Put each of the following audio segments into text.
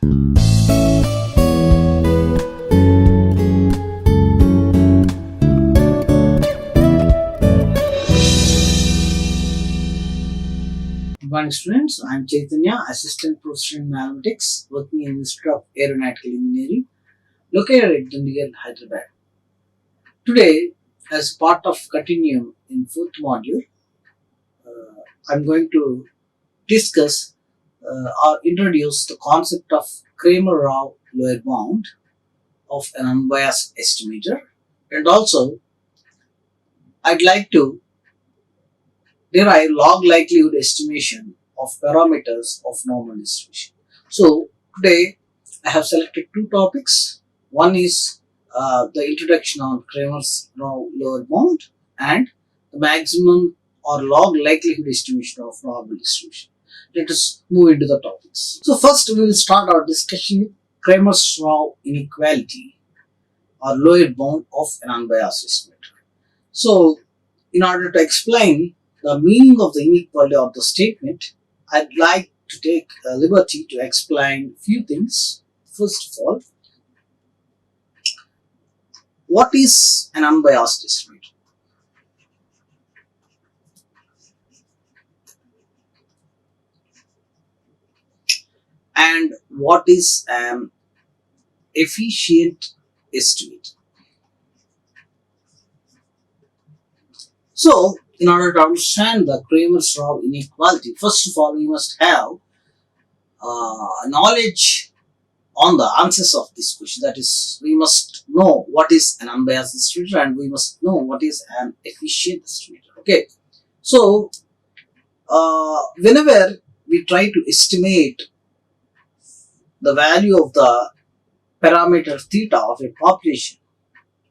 Good morning students, I am Chaitanya, Assistant Professor in Mathematics working in the Institute of Aeronautical Engineering located at Dundigal, Hyderabad. Today, as part of continuum in 4th module, I am going to discuss or introduce the concept of Cramer Rao lower bound of an unbiased estimator, and also I'd like to derive log likelihood estimation of parameters of normal distribution. So today I have selected two topics. One is the introduction on Cramer's Rao lower bound and the maximum or log likelihood estimation of normal distribution. Let us move into the topics. So first we will start our discussion with Cramer's Rao inequality or lower bound of an unbiased estimator. So in order to explain the meaning of the inequality of the statement, I'd like to take a liberty to explain a few things. First of all, what is an unbiased estimator? And what is an efficient estimator? So, in order to understand the Cramer's Rao inequality, first of all, we must have knowledge on the answers of this question. That is, we must know what is an unbiased estimator and we must know what is an efficient estimator. Okay, so whenever we try to estimate the value of the parameter theta of a population,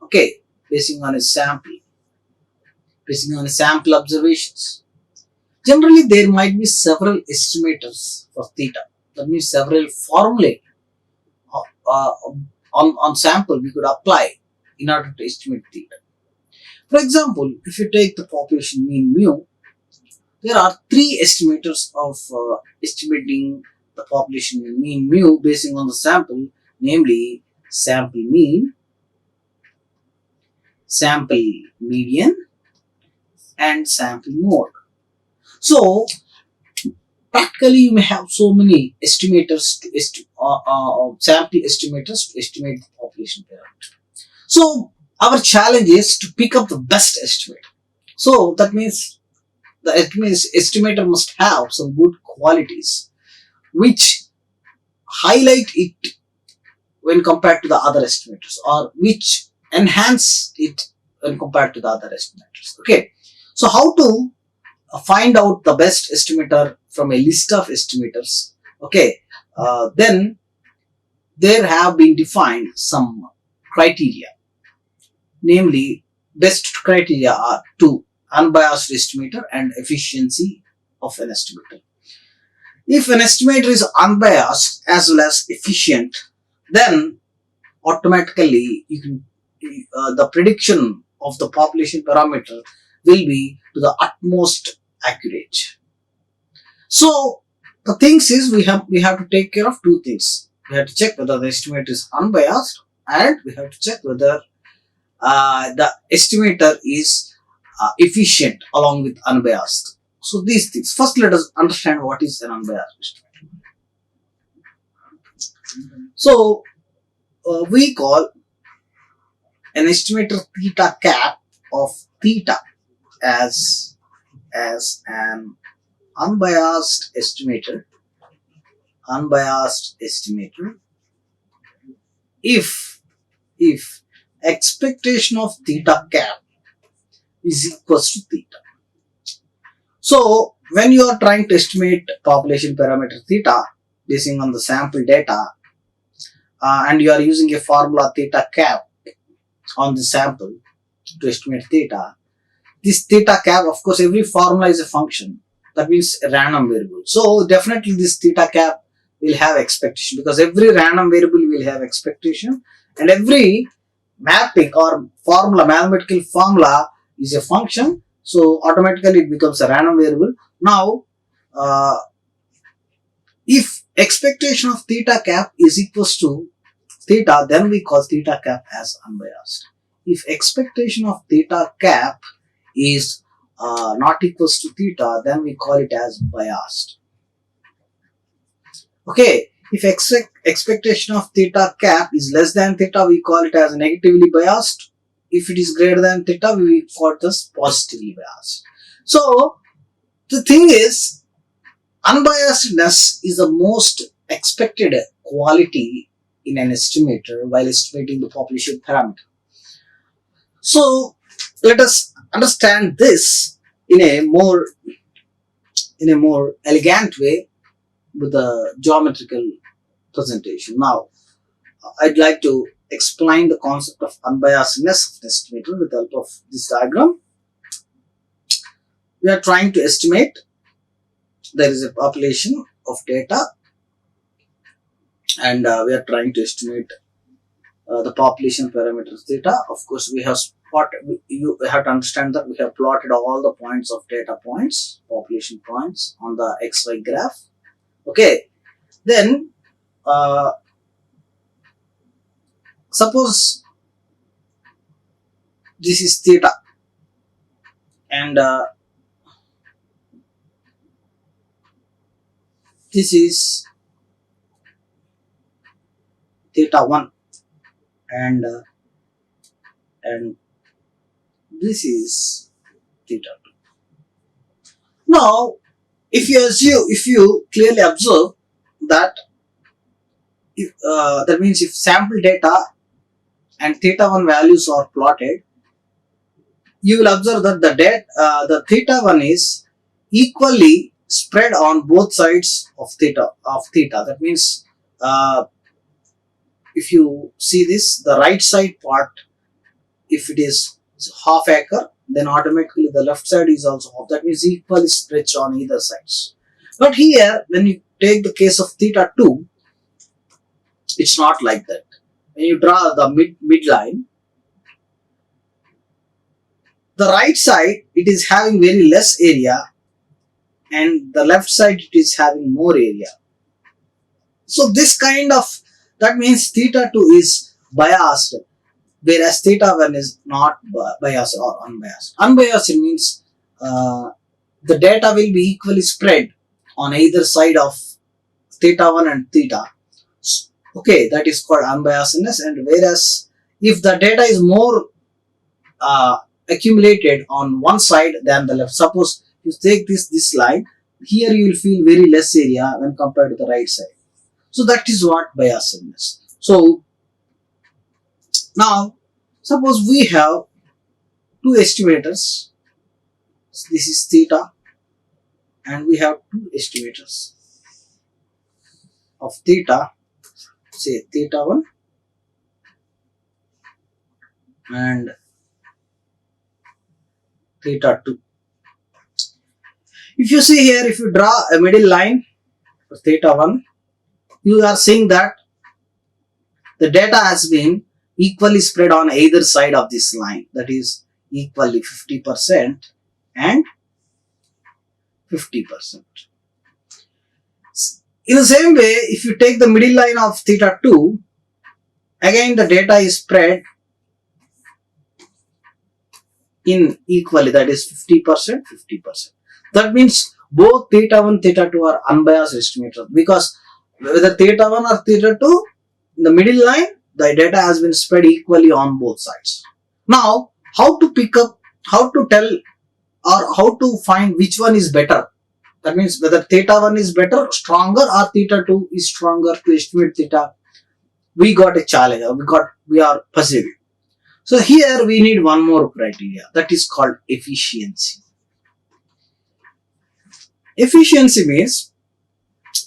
okay, basing on a sample observations. Generally, there might be several estimators for theta. That means several formulae on sample we could apply in order to estimate theta. For example, if you take the population mean mu, there are three estimators of estimating the population mean mu basing on the sample, namely sample mean, sample median, and sample mode. So practically you may have so many estimators to sample estimators to estimate the population parameter. So our challenge is to pick up the best estimator. So that means the estimator must have some good qualities which highlight it when compared to the other estimators, or which enhance it when compared to the other estimators. Okay. So how to find out the best estimator from a list of estimators? Okay, then there have been defined some criteria. Namely, best criteria are two: unbiased estimator and efficiency of an estimator. If an estimator is unbiased as well as efficient, then automatically you can the prediction of the population parameter will be to the utmost accurate. So the things is we have to take care of two things. We have to check whether the estimator is unbiased, and we have to check whether the estimator is efficient along with unbiased. So these things. First, let us understand what is an unbiased estimator. So we call an estimator theta cap of theta as an unbiased estimator if expectation of theta cap is equals to theta. So when you are trying to estimate population parameter theta basing on the sample data and you are using a formula theta cap on the sample to estimate theta, this theta cap, of course, every formula is a function. That means a random variable. So definitely this theta cap will have expectation, because every random variable will have expectation, and every mapping or formula, mathematical formula is a function. So automatically it becomes a random variable. Now, if expectation of theta cap is equals to theta, then we call theta cap as unbiased. If expectation of theta cap is not equals to theta, then we call it as biased. Okay, if expectation of theta cap is less than theta, we call it as negatively biased. If it is greater than theta, we call it as positively biased. So the thing is, unbiasedness is the most expected quality in an estimator while estimating the population parameter. So let us understand this in a more elegant way with a geometrical presentation. Now, I'd like to explain the concept of unbiasedness of the estimator with the help of this diagram. We are trying to estimate there is a population of data, and we are trying to estimate the population parameters theta. Of course, we have you have to understand that we have plotted all the points of data points, population points on the XY graph. Okay, then suppose this is theta, and this is theta 1, and this is theta 2. Now, if you clearly observe that, that means if sample data and theta 1 values are plotted, you will observe that the theta 1 is equally spread on both sides of theta. That means if you see this, the right side part, if it is half acre, then automatically the left side is also half. That means equally stretched on either sides. But here, when you take the case of theta 2, it's not like that. When you draw the midline, the right side it is having very less area, and the left side it is having more area. So this kind of, that means theta 2 is biased, whereas theta 1 is not biased or unbiased. Unbiased means the data will be equally spread on either side of theta 1 and theta. Okay, that is called unbiasedness. And whereas if the data is more accumulated on one side than the left, suppose you take this line, here you will feel very less area when compared to the right side. So that is what biasedness. So now suppose we have two estimators. This is theta, and we have two estimators of theta, say theta 1 and theta 2. If you see here, if you draw a middle line for theta 1, you are seeing that the data has been equally spread on either side of this line, that is equally 50% and 50%. In the same way, if you take the middle line of theta 2, again the data is spread in equally, that is 50%, 50%. That means both theta 1, theta 2 are unbiased estimators, because whether theta 1 or theta 2, in the middle line, the data has been spread equally on both sides. Now, how to pick up, how to tell, or how to find which one is better? That means whether theta 1 is better, stronger, or theta 2 is stronger to estimate theta. We got a challenge, we are puzzled. So here we need one more criteria, that is called efficiency. Efficiency means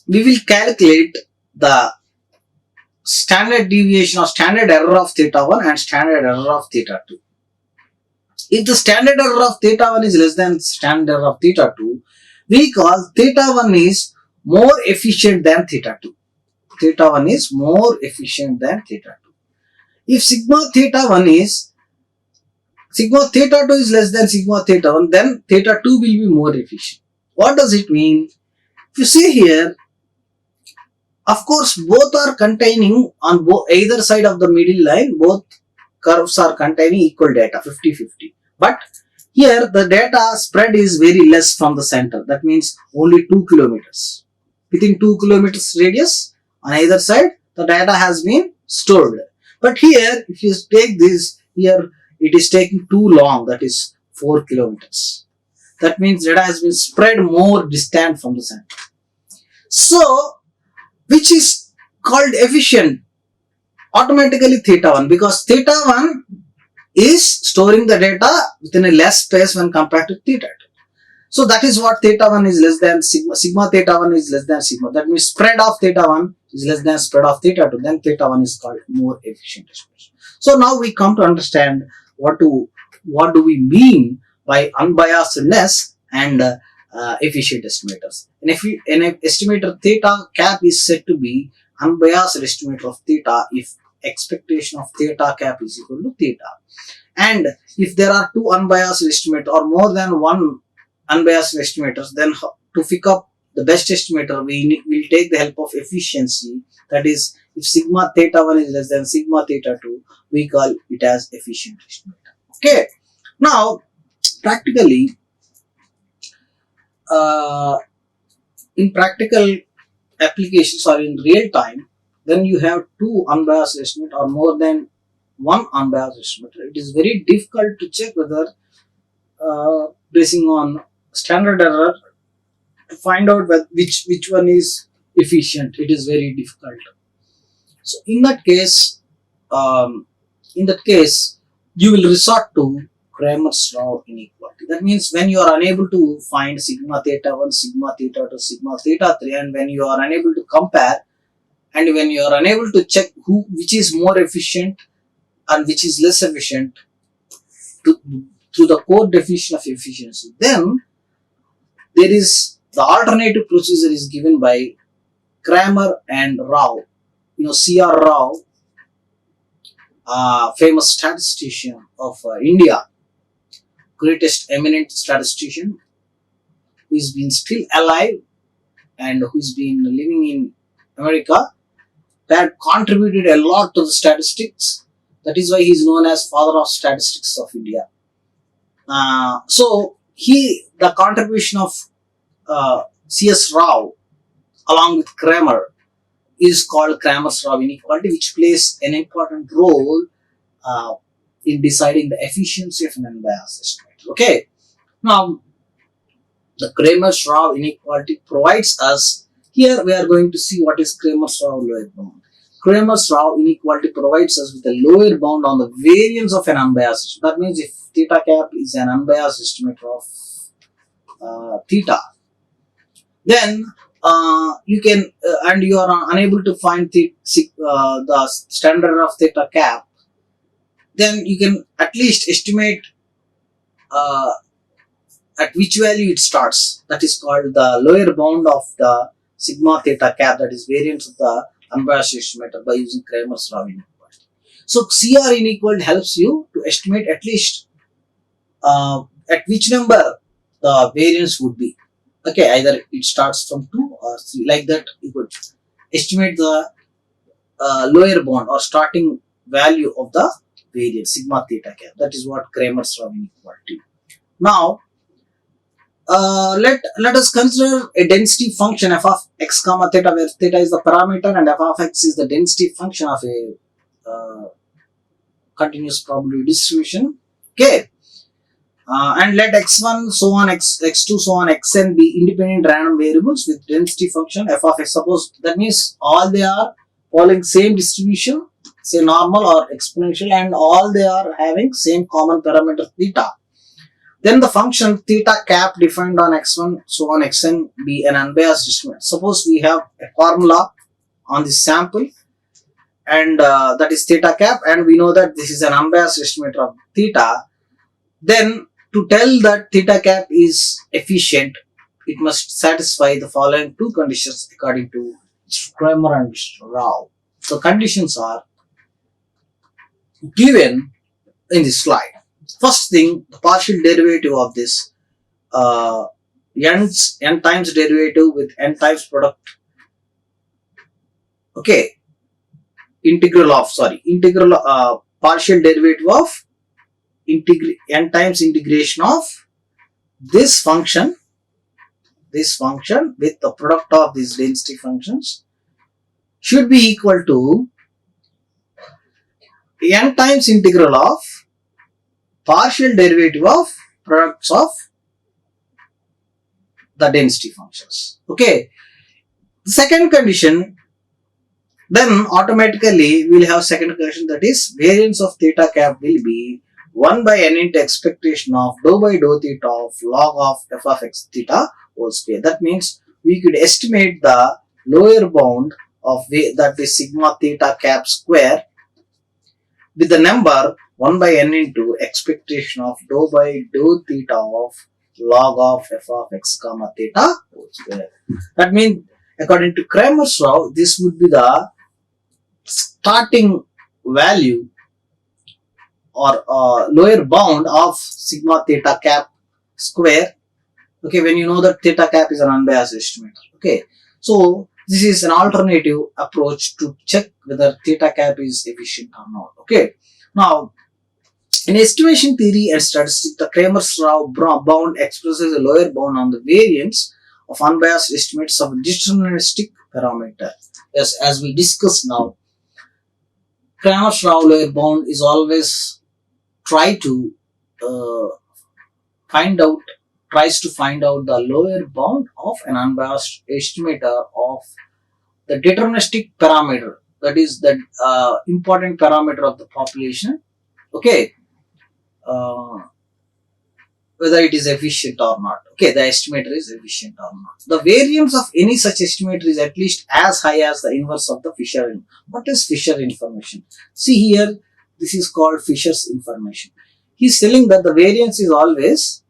we will calculate the standard deviation or standard error of theta 1 and standard error of theta 2. If the standard error of theta 1 is less than standard error of theta 2, we call theta 1 is more efficient than theta 2. Theta 1 is more efficient than theta 2. If sigma theta 2 is less than sigma theta 1, then theta 2 will be more efficient. What does it mean? If you see here, Of course, both are containing on either side of the middle line, both curves are containing equal data 50-50. But here the data spread is very less from the center. That means only 2 kilometers. Within 2 kilometers radius on either side, the data has been stored. But here, if you take this, here it is taking too long, that is 4 kilometers. That means data has been spread more distant from the center. So, which is called efficient? Automatically theta 1, because theta 1 is storing the data within a less space when compared to theta 2. So that is what theta 1 is less than sigma. Sigma theta 1 is less than sigma. That means spread of theta 1 is less than spread of theta 2. Then theta 1 is called more efficient estimation. So now we come to understand what do we mean by unbiasedness and efficient estimators. And if an estimator theta cap is said to be unbiased estimator of theta if expectation of theta cap is equal to theta. And if there are two unbiased estimators or more than one unbiased estimators, then to pick up the best estimator, we will take the help of efficiency. That is, if sigma theta 1 is less than sigma theta 2, we call it as efficient estimator. Okay. Now, practically, in practical applications or in real time, when you have two unbiased estimate or more than one unbiased estimator, it is very difficult to check whether basing on standard error to find out which one is efficient. It is very difficult. So in that case, you will resort to Cramer Rao inequality. That means when you are unable to find sigma theta 1, sigma theta 2, sigma theta 3, and when you are unable to compare, and when you are unable to check which is more efficient and which is less efficient through the core definition of efficiency, then there is the alternative procedure is given by Cramer and Rao. C.R. Rao, famous statistician of India, greatest eminent statistician who has been still alive and who has been living in America, that contributed a lot to the statistics. That is why he is known as father of statistics of India. So the contribution of C.S. Rao along with Cramer is called Cramer's Rao inequality, which plays an important role in deciding the efficiency of an unbiased estimate. Okay. Now, the Cramer's Rao inequality provides us, here we are going to see what is Cramer's Rao lower bound. Cramer's Rao inequality provides us with a lower bound on the variance of an unbiased estimate. That means if theta cap is an unbiased estimator of theta, then you can and you are unable to find the standard of theta cap, then you can at least estimate at which value it starts. That is called the lower bound of the sigma theta cap, that is variance of the unbiased estimator, by using Cramer's Rao inequality. So CR inequality helps you to estimate at least at which number the variance would be. Okay, either it starts from 2 or 3, like that you could estimate the lower bound or starting value of the variance sigma theta cap. That is what Cramer's Rao inequality. Now, let us consider a density function f of x comma theta, where theta is the parameter and f of x is the density function of a continuous probability distribution. Okay. And let x1 so on x2 so on xn be independent random variables with density function f of x. Suppose that means all they are following same distribution, say normal or exponential, and all they are having same common parameter theta. Then the function theta cap defined on x1 so on xn be an unbiased estimate. Suppose we have a formula on this sample, and that is theta cap, and we know that this is an unbiased estimator of theta. Then to tell that theta cap is efficient, it must satisfy the following two conditions according to Cramer and Rao. The conditions are given in this slide. First thing, the partial derivative of this n times derivative with n times product Okay, integral partial derivative of n times integration of this function with the product of these density functions should be equal to n times integral of partial derivative of products of the density functions. Okay, the second condition, then automatically we will have second condition, that is variance of theta cap will be 1 by n into expectation of dou by dou theta of log of f of x theta whole square. That means we could estimate the lower bound of that is sigma theta cap square with the number 1 by n into expectation of dou by dou theta of log of f of x comma theta whole square. That means according to Cramer Rao, this would be the starting value or lower bound of sigma theta cap square. Okay, when you know that theta cap is an unbiased estimator. Okay, so this is an alternative approach to check whether theta cap is efficient or not. Okay, now in estimation theory and statistics, the Cramer Rao bound expresses a lower bound on the variance of unbiased estimates of a deterministic parameter. Yes, as we discussed now, Cramer Rao lower bound is always tries to find out the lower bound of an unbiased estimator of the deterministic parameter, that is the important parameter of the population. Okay, whether it is efficient or not. Okay, the estimator is efficient or not. The variance of any such estimator is at least as high as the inverse of the Fisher. What is Fisher information? See here, this is called Fisher's information. He is telling that the variance is always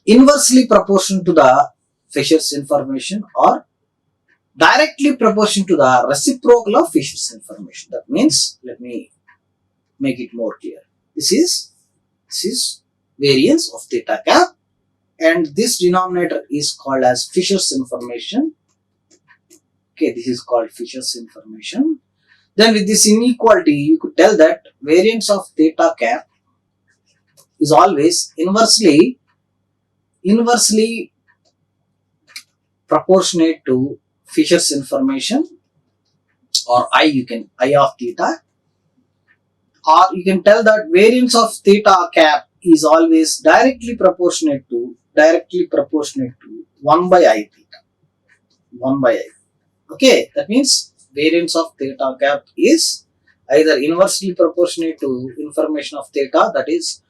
inversely proportional to the Fisher's information or directly proportional to the reciprocal of Fisher's information. That means, let me make it more clear. This is variance of theta cap, and this denominator is called as Fisher's information. Okay, this is called Fisher's information. Then with this inequality, you could tell that variance of theta cap is always inversely proportionate to Fisher's information, or I of theta, or you can tell that variance of theta cap is always directly proportionate to 1 by I theta. 1 by I. Okay, that means variance of theta cap is either inversely proportionate to information of theta, that is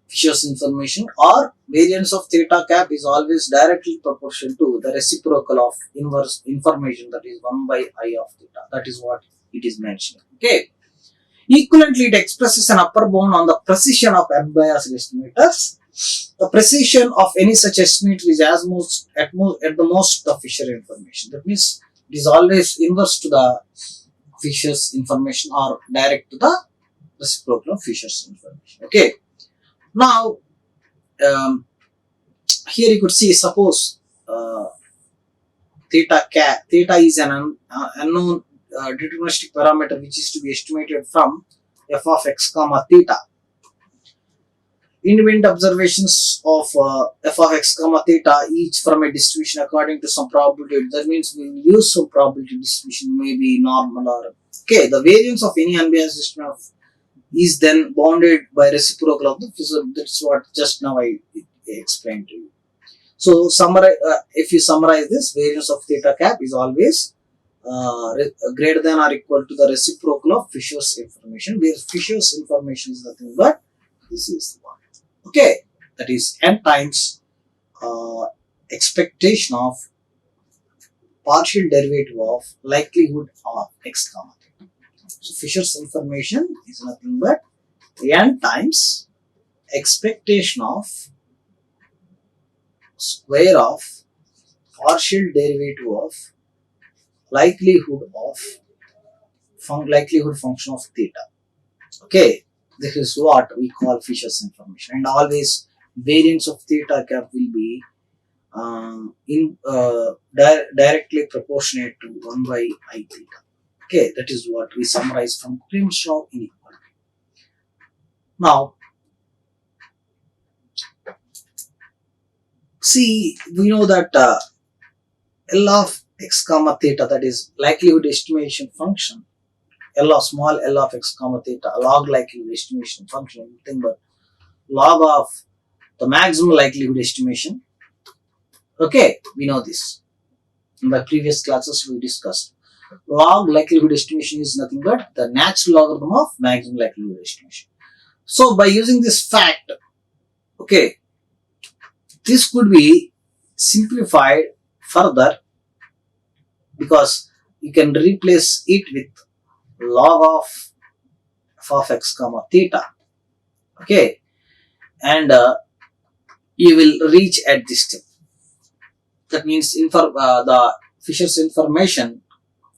Fisher's information, or variance of theta cap is always directly proportional to the reciprocal of inverse information, that is 1 by I of theta. That is what it is mentioning. Okay. Equivalently, it expresses an upper bound on the precision of unbiased estimators. The precision of any such estimator is at the most the Fisher information. That means it is always inverse to the Fisher's information or direct to the reciprocal of Fisher's information. Okay. Now, here you could see, suppose theta is an unknown deterministic parameter which is to be estimated from f of x comma theta. Independent observations of f of x comma theta, each from a distribution according to some probability. That means we will use some probability distribution, maybe normal or okay. The variance of any unbiased estimate is then bounded by reciprocal of the Fisher. That's what just now I explained to you. So if you summarize this, variance of theta cap is always greater than or equal to the reciprocal of Fisher's information, where Fisher's information is nothing but this is the one. Okay, that is n times expectation of partial derivative of likelihood of x comma theta. So Fisher's information is nothing but n times expectation of square of partial derivative of likelihood function of theta. Okay, this is what we call Fisher's information, and always variance of theta cap will be directly proportionate to 1 by I theta. Okay, that is what we summarize from Cramer Rao inequality. Now, see, we know that L of x comma theta, that is likelihood estimation function, L of small L of x comma theta, log likelihood estimation function, nothing but log of the maximum likelihood estimation. Okay, we know this. In the previous classes we discussed. Log likelihood estimation is nothing but the natural logarithm of maximum likelihood estimation. So by using this fact, okay, this could be simplified further because you can replace it with log of f of x comma theta. Okay, and you will reach at this step. That means the Fisher's information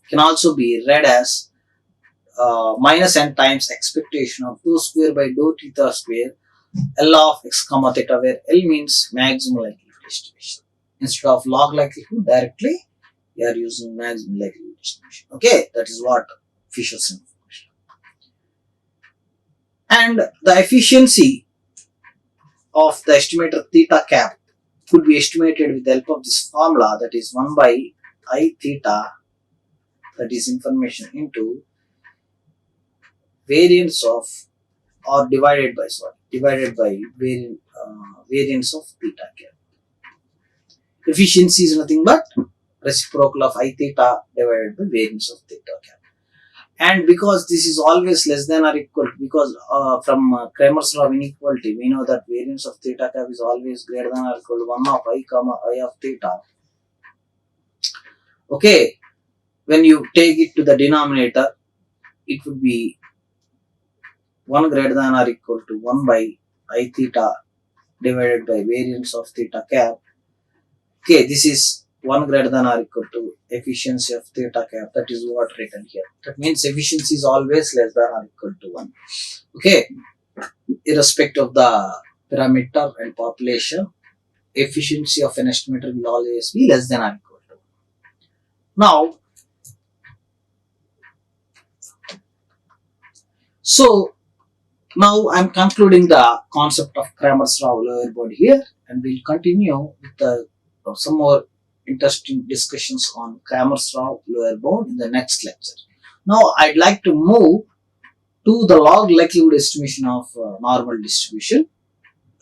can also be read as minus n times expectation of 2 square by dou theta square L of x comma theta, where L means maximum likelihood estimation. Instead of log likelihood directly, we are using maximum likelihood estimation. Okay, that is what Fisher's information. And the efficiency of the estimator theta cap could be estimated with the help of this formula, that is 1 by I theta, that is information into variance of, or divided by variance of theta cap. Efficiency is nothing but reciprocal of I theta divided by variance of theta cap. And because this is always less than or equal to, because from Cramer's law of inequality, we know that variance of theta cap is always greater than or equal to 1 of I comma I of theta. Okay, when you take it to the denominator, it would be 1 greater than or equal to 1 by I theta divided by variance of theta cap. Okay, this is 1 greater than or equal to efficiency of theta cap. That is what written here. That means efficiency is always less than or equal to 1. Okay, irrespective of the parameter and population, efficiency of an estimator will always be less than or equal to 1. Now, so now I am concluding the concept of Cramer's Rao lower bound here, and we'll continue with some more interesting discussions on Cramer's Rao lower bound in the next lecture. Now I'd like to move to the log likelihood estimation of normal distribution.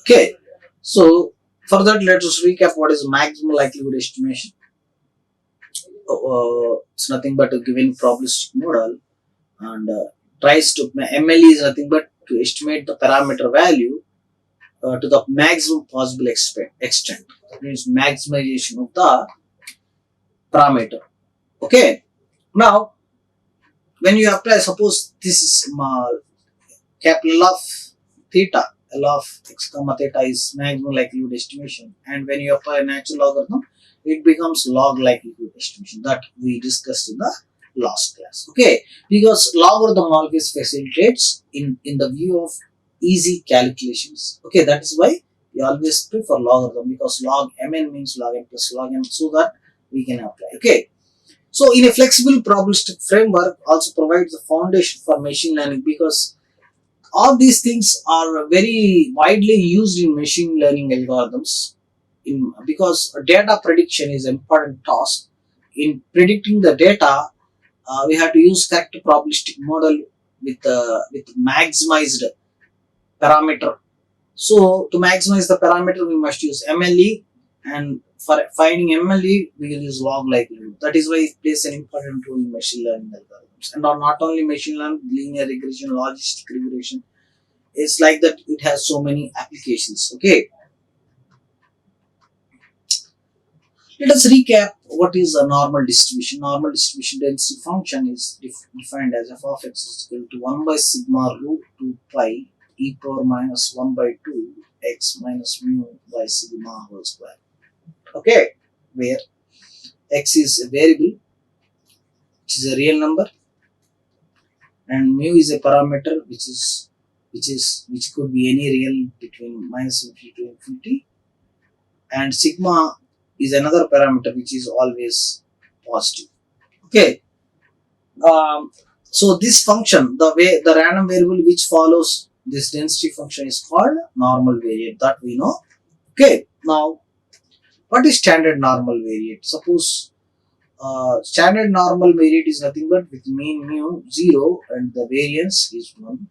Okay, so for that let us recap what is maximum likelihood estimation. It's nothing but a given probabilistic model, and tries to MLE is nothing but to estimate the parameter value to the maximum possible extent. That means maximization of the parameter. Okay, now when you apply, suppose this is capital of theta, L of x comma theta is maximum likelihood estimation, and when you apply a natural logarithm, it becomes log likelihood estimation that we discussed in the last class. Okay, because logarithm always facilitates in the view of easy calculations. Okay, that is why we always prefer logarithm, because log mn means log n plus log n, so that we can apply. Okay, so in a flexible probabilistic framework also provides the foundation for machine learning, because all these things are very widely used in machine learning algorithms. Because data prediction is an important task. In predicting the data, we have to use correct probabilistic model with maximized parameter. So to maximize the parameter, we must use MLE, and for finding MLE, we will use log likelihood. That is why it plays an important role in machine learning algorithms. And not only machine learning, linear regression, logistic regression. It's like that. It has so many applications. Okay. Let us recap what is a normal distribution. Normal distribution density function is defined as f of x is equal to 1 by sigma root 2 pi e power minus 1 by 2 x minus mu by sigma whole square. Okay, where x is a variable, which is a real number, and mu is a parameter which could be any real between minus infinity to infinity, and sigma is another parameter which is always positive. Okay. So this function, the random variable which follows this density function is called normal variate, that we know. Okay. Now, what is standard normal variate? Suppose standard normal variate is nothing but with mean mu 0 and the variance is 1.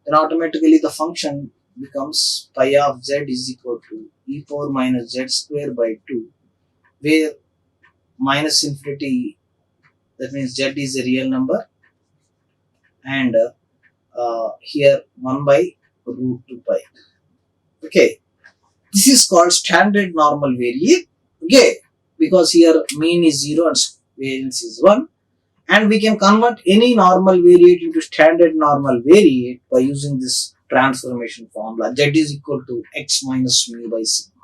Then automatically the function becomes pi of z is equal to e power minus z square by 2, where minus infinity, that means z is a real number, and here 1 by root 2 pi. Okay, this is called standard normal variate. Okay, because here mean is 0 and variance is 1, and we can convert any normal variate into standard normal variate by using this transformation formula. Z is equal to x minus mu by sigma.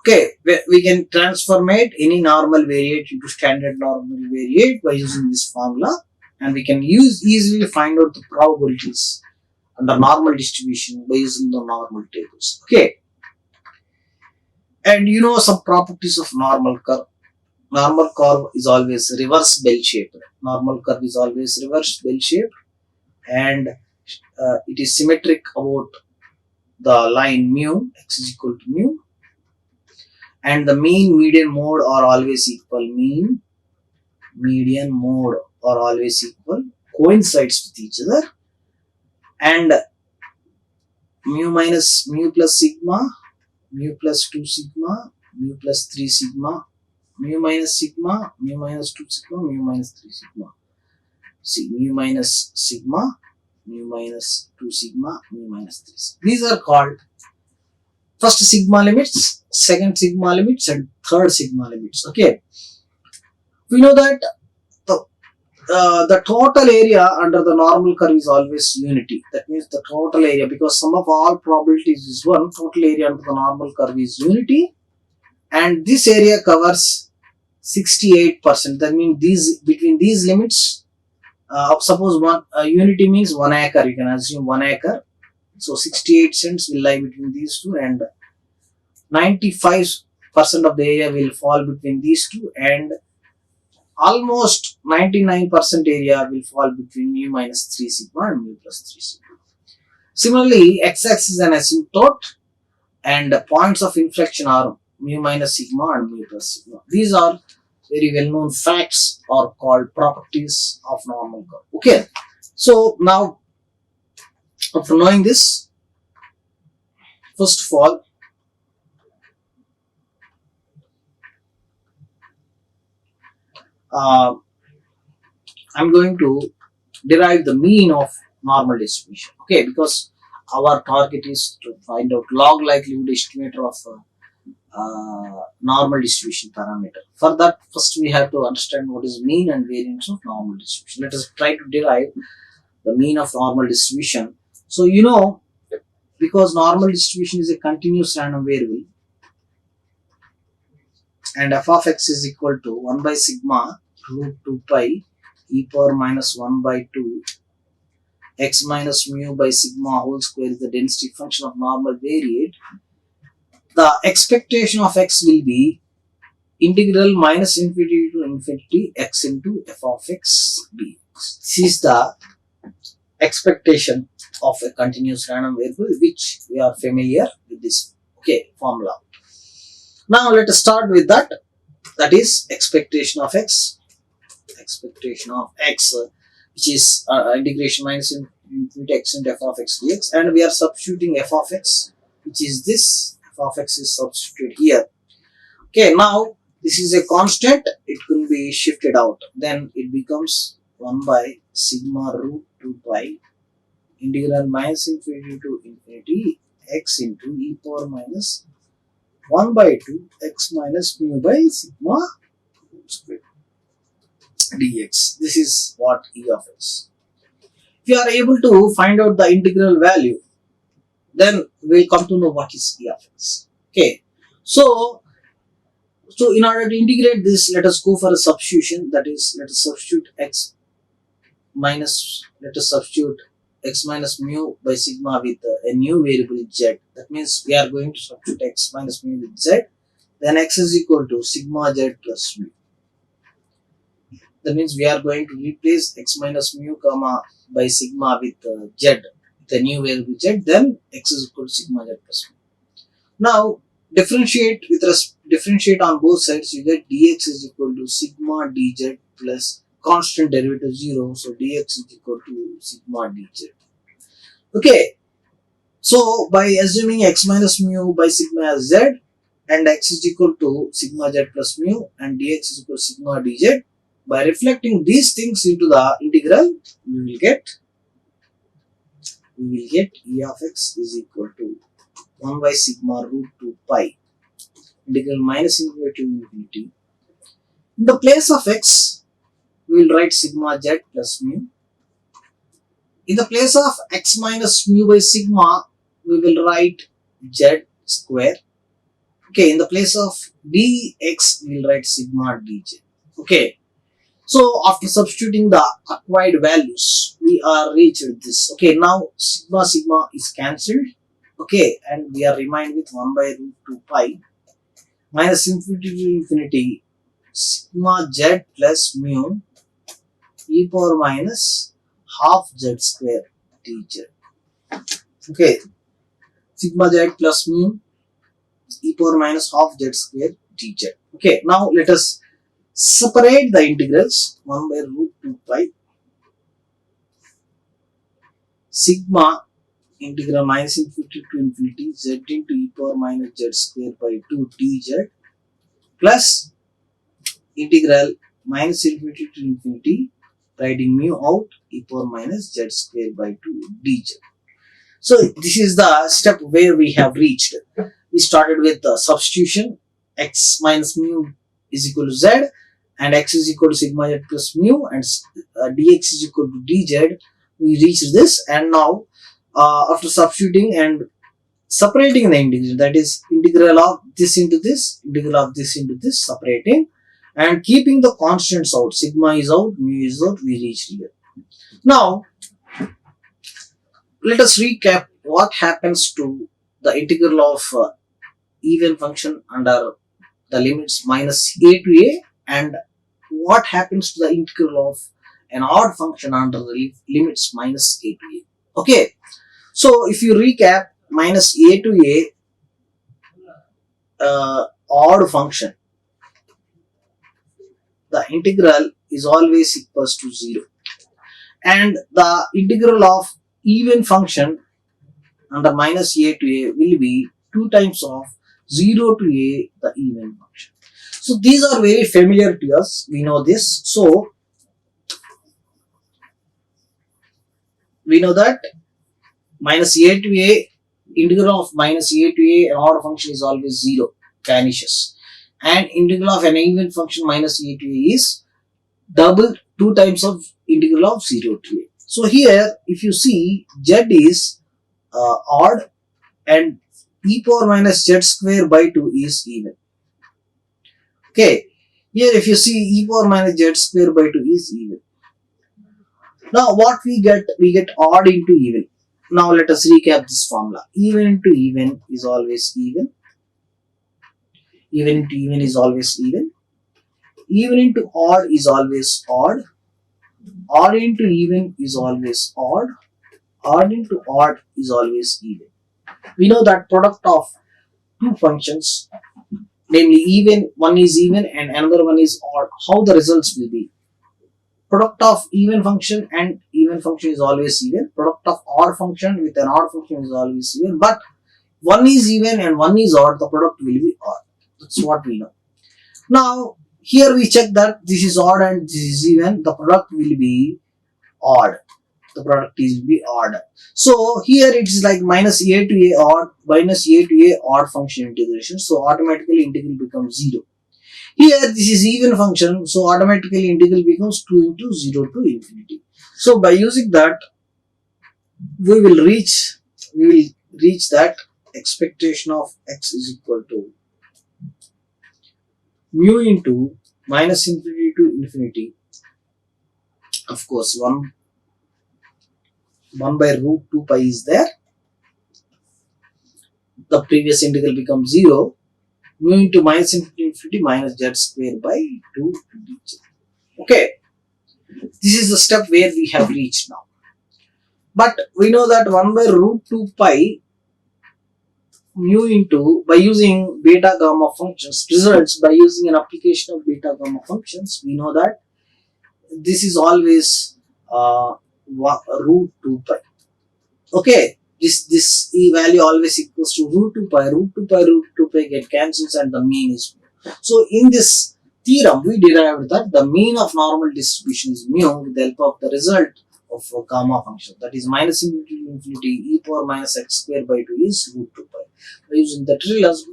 Okay, we can transformate any normal variate into standard normal variate by using this formula, and we can easily find out the probabilities under normal distribution by using the normal tables. Okay, and you know some properties of normal curve. Normal curve is always reverse bell shaped. Normal curve is always reverse bell shaped, and it is symmetric about the line mu, x is equal to mu, and the mean median mode are always equal. Mean median mode are always equal, coincides with each other, and mu minus mu plus sigma, mu plus 2 sigma, mu plus 3 sigma, mu minus sigma, mu minus 2 sigma, mu minus 3 sigma. See, mu minus sigma, mu minus 2 sigma, mu minus 3 sigma. These are called first sigma limits, second sigma limits, and third sigma limits. Okay, we know that the total area under the normal curve is always unity. That means the total area, because sum of all probabilities is 1, total area under the normal curve is unity, and this area covers 68%. That means between these limits, suppose unity means 1 acre, you can assume 1 acre. So 68 cents will lie between these two, and 95% of the area will fall between these two, and almost 99% area will fall between mu minus 3 sigma and mu plus 3 sigma. Similarly, x-axis is an asymptote, and the points of inflection are mu minus sigma and mu plus sigma. These are very well known facts or called properties of normal curve. Okay, so now after knowing this, first of all, I'm going to derive the mean of normal distribution. Okay, because our target is to find out log likelihood estimator of normal distribution parameter. For that, first we have to understand what is mean and variance of normal distribution. Let us try to derive the mean of normal distribution. So you know, because normal distribution is a continuous random variable, and f of x is equal to 1 by sigma root 2 pi e power minus 1 by 2 x minus mu by sigma whole square is the density function of normal variate. The expectation of x will be integral minus infinity to infinity x into f of x dx. This is the expectation of a continuous random variable, which we are familiar with this formula. Now let us start with that. That is expectation of x, which is integration minus infinity x into f of x dx, and we are substituting f of x, which is this. F of x is substituted here. Okay, now this is a constant, it can be shifted out, then it becomes 1 by sigma root 2 pi integral minus infinity to infinity x into e power minus 1 by 2 x minus mu by sigma square dx. This is what e of x. If you are able to find out the integral value, then we will come to know what is e of x. Okay, so in order to integrate this, let us go for a substitution. That is, let us substitute x minus mu by sigma with a new variable z. That means we are going to substitute x minus mu with z, then x is equal to sigma z plus mu. That means we are going to replace x minus mu comma by sigma with z, the new variable z, then x is equal to sigma z plus mu. Now differentiate on both sides, you get dx is equal to sigma dz plus constant derivative 0, so dx is equal to sigma dz. Okay, so by assuming x minus mu by sigma as z and x is equal to sigma z plus mu and dx is equal to sigma dz, by reflecting these things into the integral, we will get e of x is equal to 1 by sigma root 2 pi integral minus infinity to infinity. In the place of x, we will write sigma z plus mu. In the place of x minus mu by sigma, we will write z square. Okay, in the place of dx, we will write sigma dz. Okay, so after substituting the acquired values, we are reached this. Okay, now sigma is cancelled. Okay, and we are remained with 1 by root 2 pi minus infinity to infinity sigma z plus mu e power minus half z square dz. Okay, sigma z plus mu e power minus half z square dz. Okay, now let us separate the integrals. 1 by root 2 pi sigma integral minus infinity to infinity z into e power minus z square by 2 dz plus integral minus infinity to infinity writing mu out e power minus z square by 2 dz. So this is the step where we have reached. We started with the substitution, x minus mu is equal to z and x is equal to sigma z plus mu and dx is equal to dz. We reached this, and now after substituting and separating the integral, that is integral of this into this, integral of this into this, separating and keeping the constants out, sigma is out, mu is out, we reached here. Now let us recap what happens to the integral of even function under the limits minus a to a, and what happens to the integral of an odd function under the limits minus a to a. Okay, so if you recap, minus a to a odd function, the integral is always equals to 0, and the integral of even function under minus a to a will be 2 times of 0 to a, the even function. So these are very familiar to us, we know this. So we know that minus a to a, integral of minus a to a, an odd function is always 0, vanishes, and integral of an even function minus a to a is double 2 times of integral of 0 to a. So here if you see, z is odd and e power minus z square by 2 is even. Okay, here if you see, e power minus z square by 2 is even. Now what we get odd into even. Now let us recap this formula. Even into even is always even. Even into even is always even. Even into odd is always odd. Odd into even is always odd. Odd into odd is always even. We know that product of two functions, namely even, one is even and another one is odd, how the results will be. Product of even function and even function is always even. Product of odd function with an odd function is always even. But one is even and one is odd, the product will be odd. That's what we know. Now here we check that this is odd and this is even, the product will be odd. The product will be odd. So here it is like minus a to a odd, minus a to a odd function integration. So automatically integral becomes 0. Here this is even function, so automatically integral becomes 2 into 0 to infinity. So by using that, we will reach that expectation of x is equal to mu into minus infinity to infinity. Of course, 1 by root 2 pi is there. The previous integral becomes 0. mu into minus infinity minus z square by 2 dz. Okay, this is the step where we have reached now. But we know that 1 by root 2 pi mu into, by using beta gamma functions, results by using an application of beta gamma functions, we know that this is always root 2 pi. Okay, this e value always equals to root 2 pi. Root 2 pi, root 2 pi get cancels and the mean is mu. So in this theorem, we derived that the mean of normal distribution is mu with the help of the result of a gamma function, that is minus infinity to infinity e power minus x square by 2 is root 2 pi. By using the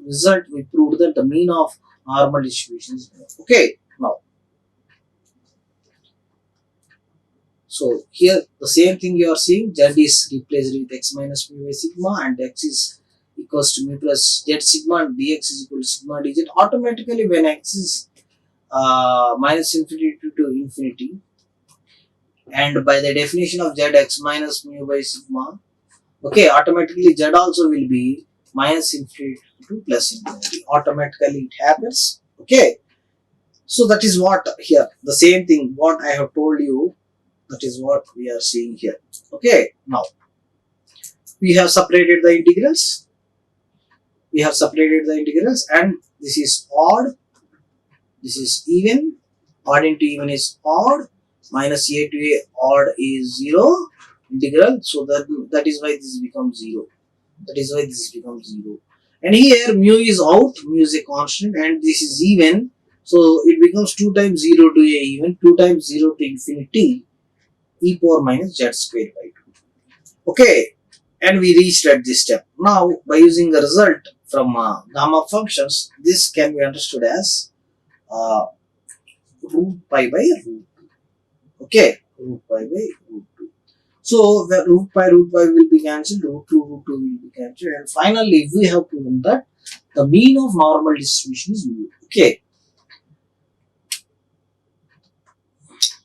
result, we proved that the mean of normal distribution is mu. Okay, now. So here the same thing you are seeing, z is replaced with x minus mu by sigma and x is equals to mu plus z sigma and dx is equal to sigma dz. Automatically when x is minus infinity to infinity, and by the definition of z x minus mu by sigma, okay, automatically z also will be minus infinity to plus infinity. Automatically it happens. Okay, so that is what here, the same thing what I have told you, that is what we are seeing here. Okay, now we have separated the integrals. We have separated the integrals, and this is odd, this is even. Odd into even is odd. Minus a to a odd is 0 integral. So that is why this becomes 0. That is why this becomes 0. And here mu is out, mu is a constant, and this is even. So it becomes 2 times 0 to a even, 2 times 0 to infinity e power minus z square by 2. Okay, and we reached at this step. Now, by using the result from gamma functions, this can be understood as root pi by root 2. Okay, root pi by root 2. So, the root pi will be cancelled, root 2 will be cancelled, and finally, we have proven that the mean of normal distribution is mu. Okay.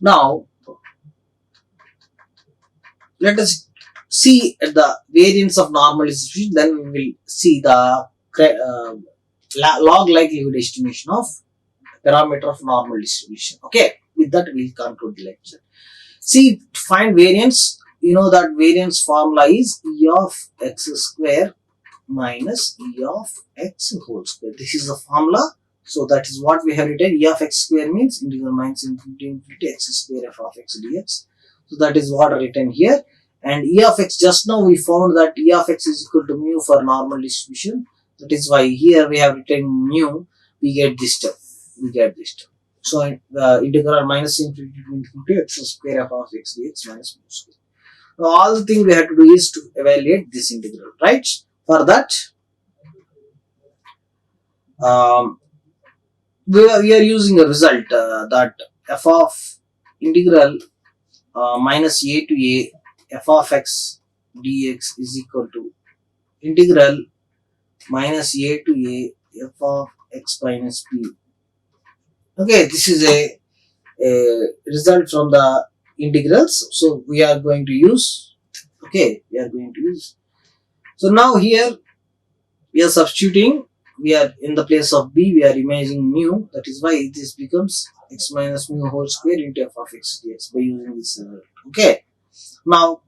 Now, let us see at the variance of normal distribution, then we will see the log likelihood estimation of parameter of normal distribution. Okay, with that we will conclude the lecture. See, to find variance, you know that variance formula is e of x square minus e of x whole square. This is the formula. So that is what we have written. E of x square means integral minus infinity x square f of x dx. So that is what written here. And e of x, just now we found that e of x is equal to mu for normal distribution. That is why here we have written mu. We get this term. So integral minus infinity to infinity x square f of x dx minus mu square. Now all the thing we have to do is to evaluate this integral, right? For that, we are using a result that f of integral minus a to a f of x dx is equal to integral minus a to a f of x minus p. Okay, this is a result from the integrals. So we are going to use. Okay, we are going to use. So now here we are substituting. We are in the place of b, we are imagining mu. That is why this becomes x minus mu whole square into f of x dx by using this result. Okay. Now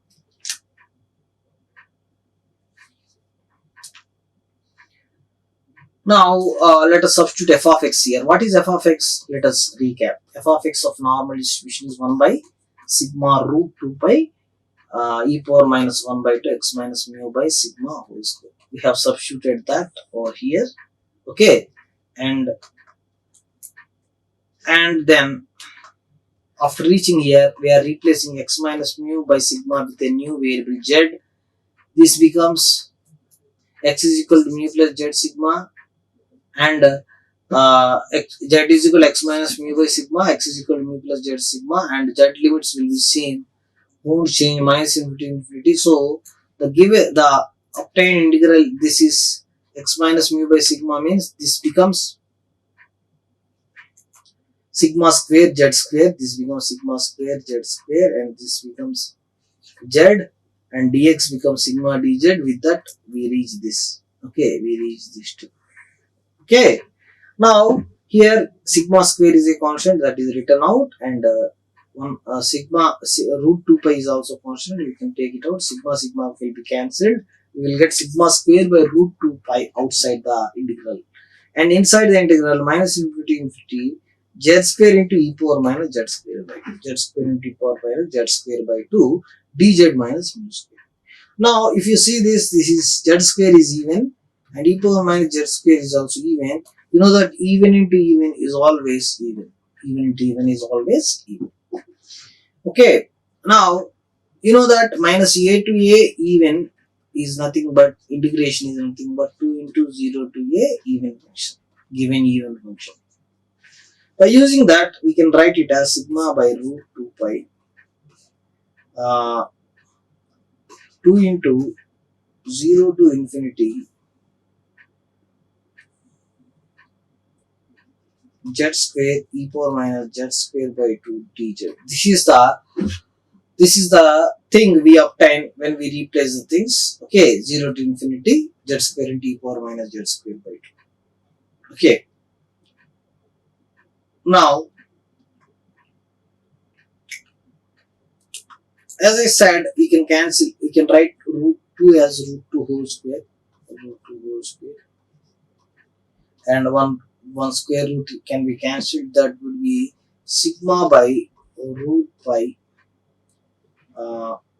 let us substitute f of x here. What is f of x? Let us recap. F of x of normal distribution is 1 by sigma root 2 pi e power minus 1 by 2 x minus mu by sigma whole square. We have substituted that over here. Okay, and then after reaching here, we are replacing x minus mu by sigma with a new variable z. This becomes x is equal to mu plus z sigma, and z is equal to x minus mu by sigma, x is equal to mu plus z sigma, and z limits will be same, won't change, minus infinity to infinity. So the obtained integral, this is x minus mu by sigma, means this becomes sigma square z square, this becomes sigma square z square, and this becomes z, and dx becomes sigma dz. With that we reach this. Okay, we reach this too. Okay. Now here sigma square is a constant that is written out, and one root 2 pi is also constant. You can take it out. Sigma will be cancelled. We will get sigma square by root 2 pi outside the integral, and inside the integral minus infinity infinity z square into e power minus z square by 2, z square into e power minus z square by 2 dz minus mu square. Now if you see this, this is z square is even and e power minus z square is also even. You know that even into even is always even. Even into even is always even. Okay. Now you know that minus a to a even is nothing but integration is nothing but 2 into 0 to a even function, given even function. By using that, we can write it as sigma by root 2 pi, 2 into 0 to infinity z square e power minus z square by 2 dz. This is the thing we obtain when we replace the things. Okay, 0 to infinity z square into e power minus z square by 2. Okay, now as I said, we can cancel. We can write root 2 as root 2 whole square, root 2 whole square, and one square root can be cancelled. That would be sigma by root pi,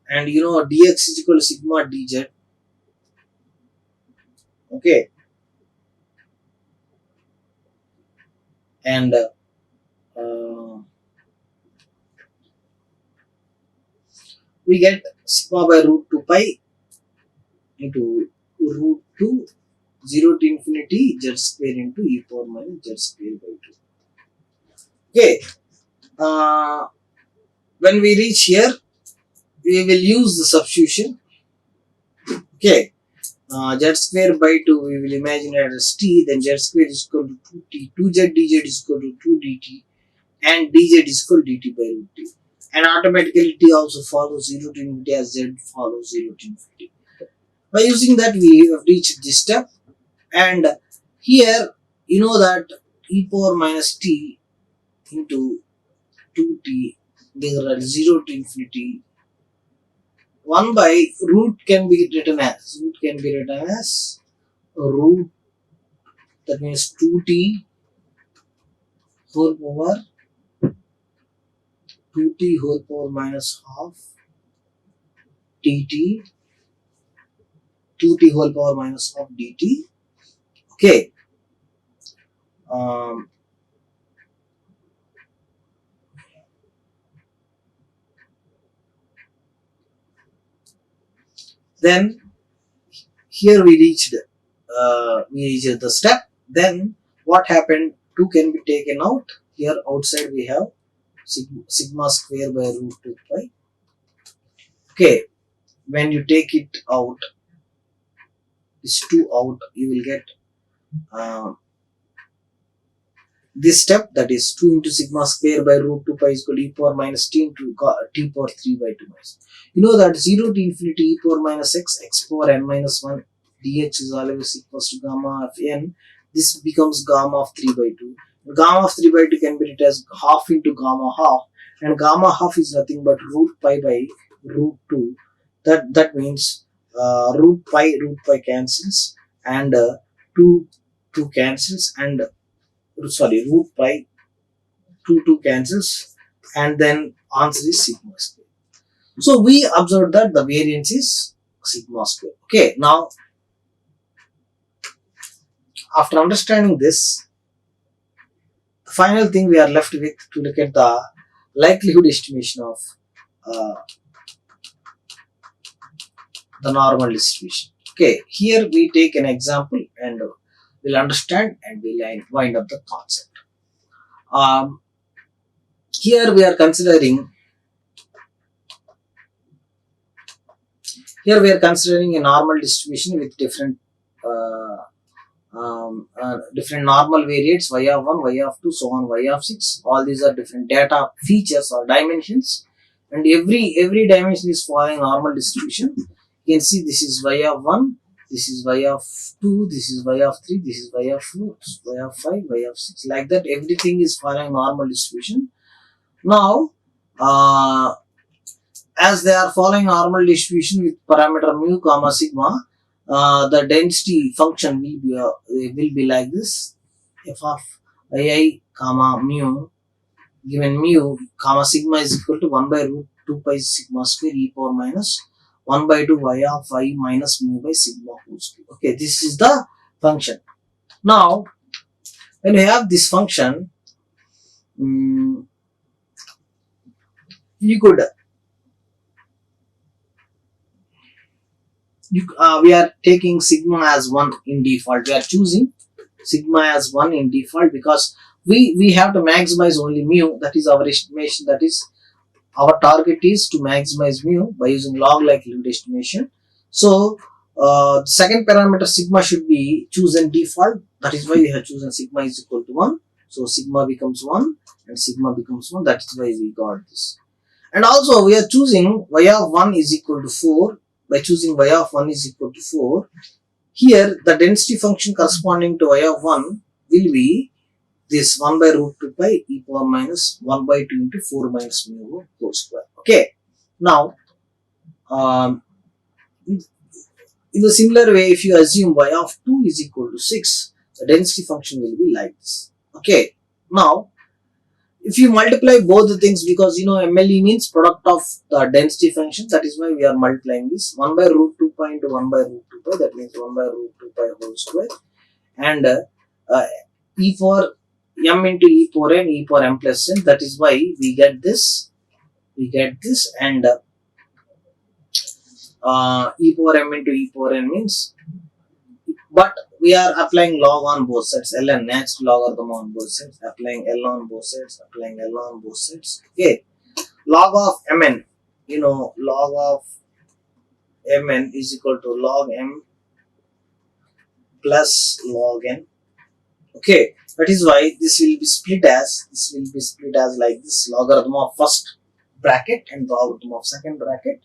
and you know dx is equal to sigma dz. Okay, and we get sigma by root 2 pi into root 2 0 to infinity z square into e power minus z square by 2. Okay, when we reach here, we will use the substitution. Okay, z square by 2 we will imagine it as t, then z square is equal to 2t, 2z dz is equal to 2 dt, and dz is equal to dt by root t. And automatically t also follows 0 to infinity as z follows 0 to infinity. By using that, we have reached this step, and here you know that e power minus t into 2t integral 0 to infinity 1 by root can be written as root, that means 2t whole power 2t whole power minus half dt 2t whole power minus half dt. Okay, um, then here we reached the step. Then what happened, 2 can be taken out. Here outside we have sigma square by root 2 pi. Okay, when you take it out, this 2 out, you will get uh, this step, that is 2 into sigma square by root 2 pi is equal to e power minus t into t power 3 by 2 minus. You know that 0 to infinity e power minus x power n minus 1 dx is always equals to gamma of n. This becomes gamma of 3 by 2. Gamma of 3 by 2 can be written as half into gamma half, and gamma half is nothing but root pi by root 2. That means root pi cancels, and 2 cancels, and sorry, root pi 2 cancels, and then answer is sigma square. So we observed that the variance is sigma square. Okay, now after understanding this, the final thing we are left with to look at the likelihood estimation of uh, the normal distribution. Okay, here we take an example and we'll understand and we'll wind up the concept. Um, here we are considering a normal distribution with different normal variates y of 1, y of 2, so on, y of 6. All these are different data features or dimensions, and every dimension is following normal distribution. You can see this is y of 1, this is y of 2, this is y of 3, this is y of 4, y of 5, y of 6. Like that, everything is following normal distribution. Now, as they are following normal distribution with parameter mu comma sigma, the density function will be like this: f of ai comma mu given mu comma sigma is equal to 1 by root 2 pi sigma square e power minus 1 by 2 y of I minus mu by sigma whole square. Okay, this is the function. Now, when you have this function, you could we are taking sigma as 1 in default. We are choosing sigma as 1 in default because we have to maximize only mu. That is our estimation. That is our target is to maximize mu by using log likelihood estimation. So second parameter sigma should be chosen default. That is why we have chosen sigma is equal to 1. So sigma becomes 1 and sigma becomes 1. That is why we got this. And also we are choosing y of 1 is equal to 4. By choosing y of 1 is equal to 4, here the density function corresponding to y of 1 will be this 1 by root 2 pi e power minus 1 by 2 into 4 minus mu whole square. Okay. Now, in a similar way, if you assume y of 2 is equal to 6, the density function will be like this. Okay. Now, if you multiply both the things, because MLE means product of the density functions, that is why we are multiplying this 1 by root 2 pi into 1 by root 2 pi, that means 1 by root 2 pi whole square, and e power m into e power n, e power m plus n, that is why we get this, and e power m into e power n means, but we are applying log on both sides, ln, natural logarithm on both sides, applying l on both sides, okay. Log of mn, log of mn is equal to log m plus log n. Okay, that is why this will be split as like this: logarithm of first bracket and logarithm of second bracket.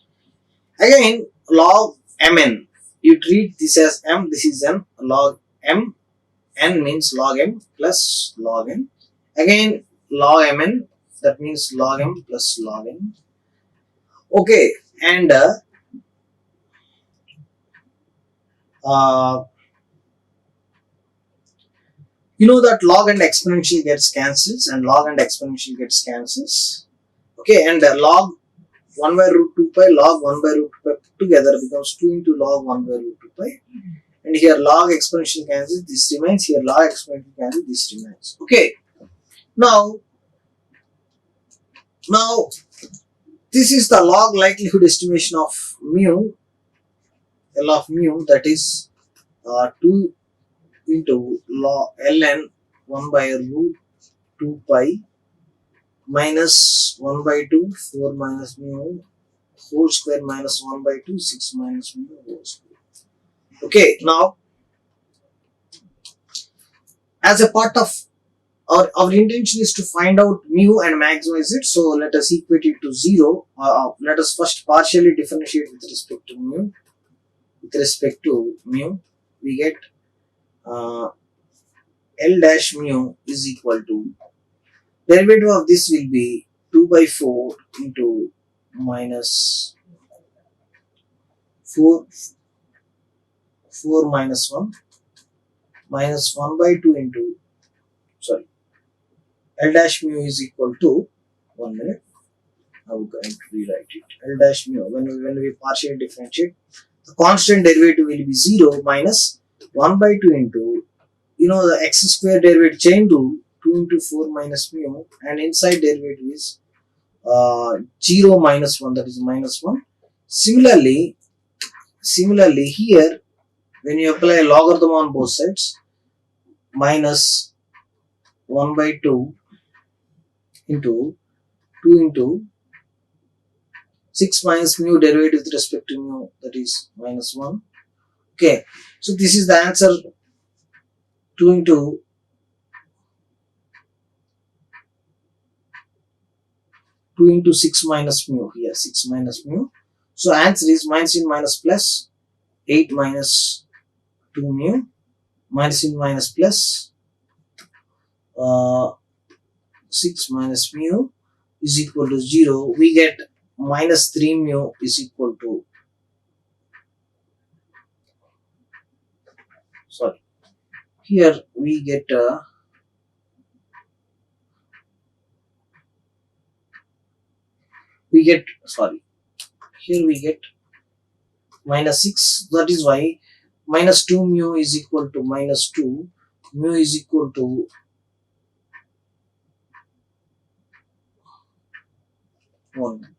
Again, log mn, you treat this as m, this is n, log m, n means log m plus log n. Again, log mn, that means log m plus log n. Okay, and you know that log and exponential gets cancels, and log and exponential gets cancels. Okay, and log 1 by root 2 pi, log 1 by root 2 pi put together becomes 2 into log 1 by root 2 pi. And here log exponential cancels, this remains. Here log exponential cancels, this remains. Okay. Now this is the log likelihood estimation of mu, L of mu, that is 2 into log ln 1 by root 2 pi minus 1 by 2, 4 minus mu whole square minus 1 by 2, 6 minus mu whole square. Okay, now as a part of our intention is to find out mu and maximize it. So let us equate it to 0. Let us first partially differentiate with respect to mu. We get L dash mu is equal to, derivative of this will be 2 by 4 into minus 4 minus 1 minus 1 by 2 into, sorry, L dash mu is equal to, 1 minute, I will going to rewrite it. L dash mu, when we partially differentiate, the constant derivative will be 0 minus 1 by 2 into, the x square derivative chain rule, 2 into 4 minus mu, and inside derivative is 0 minus 1, that is minus 1. Similarly here, when you apply logarithm on both sides, minus 1 by 2 into 2 into 6 minus mu derivative with respect to mu, that is minus 1. Okay, so this is the answer. 2 into 6 minus mu, here 6 minus mu. So answer is minus in minus plus 8 minus 2 mu minus in minus plus, 6 minus mu is equal to 0. We get minus 3 mu is equal to, sorry, here we get sorry, here we get minus 6. That is why minus 2 mu is equal to minus 2, mu is equal to 1.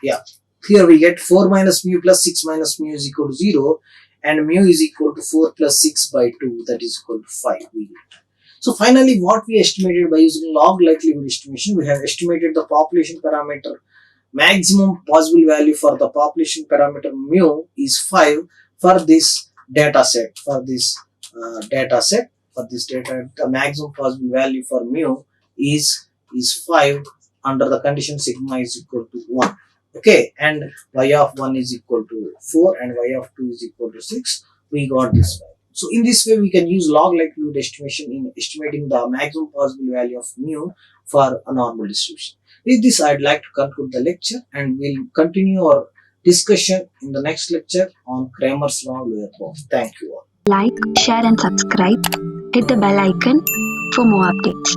Yeah, here we get 4 minus mu plus 6 minus mu is equal to 0, and mu is equal to 4 plus 6 by 2, that is equal to 5. We get. So finally, what we estimated by using log likelihood estimation, we have estimated the population parameter maximum possible value for the population parameter mu is 5 for this data set. The maximum possible value for mu is 5 under the condition sigma is equal to 1. Okay, and y of 1 is equal to 4 and y of 2 is equal to 6. We got this value. So in this way, we can use log likelihood estimation in estimating the maximum possible value of mu for a normal distribution. With this, I'd like to conclude the lecture, and we'll continue our discussion in the next lecture on Cramer's Rao lower bound. Thank you all. Like, share and subscribe. Hit the bell icon for more updates.